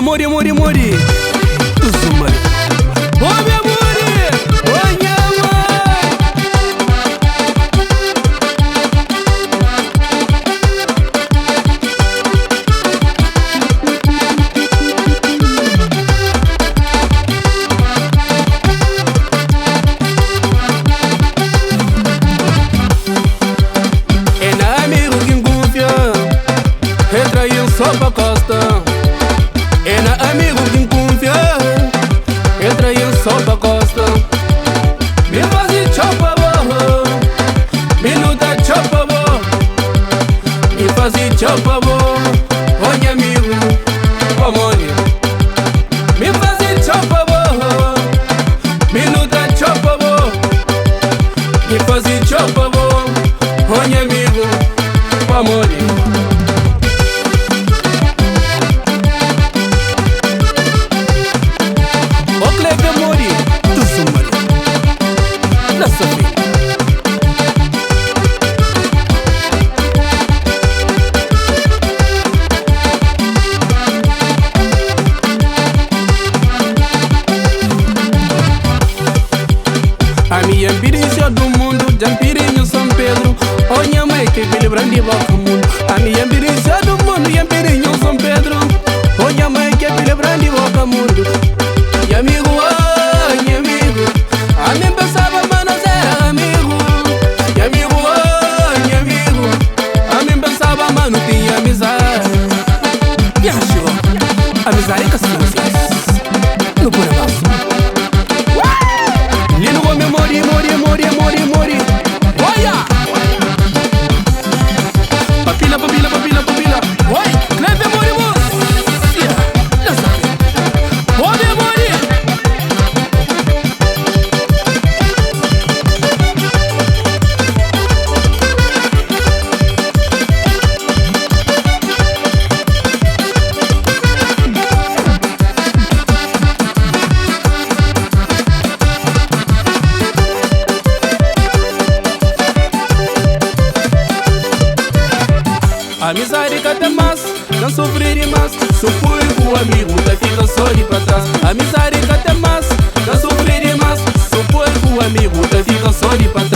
Mori, mori, mori. Tuzumari. Oh, meu mori. Oh, nhama. É na amigo que confia. Retraiu só pra costa. É na amigo que confia. Retraiu só pra costa. Me faz chopa boa. Me luta chopa boa. Me faz chopa boa. Olha amigo, amore. Me faz chopa boa. Me luta chopa boa. Me faz chopa boa. Olha amigo, amore. A minha experiência do mundo, Jampirinho São Pedro. Olha mãe que me lembra de volta ao mundo. A minha experiência do mundo, Jampirinho São Pedro. Olha mãe que me lembra de volta ao mundo. E amigo, oh, e amigo, a mim pensava mas nós era amigo. E amigo, oh, e amigo, a mim pensava mas não tinha amizade. E achou, amizade é assim vocês. No por abaixo. Mori, mori, mori, mori, mori. Olha! Papila, papila, papila, papila. Oi, leve mori, moço. Pode mori. Amizade que até mais, não sofrer mais. Supõe que o amigo vai ficar só de pra trás. Amizade que até mais, não sofrer mais. Supõe que o amigo vai ficar só de pra trás.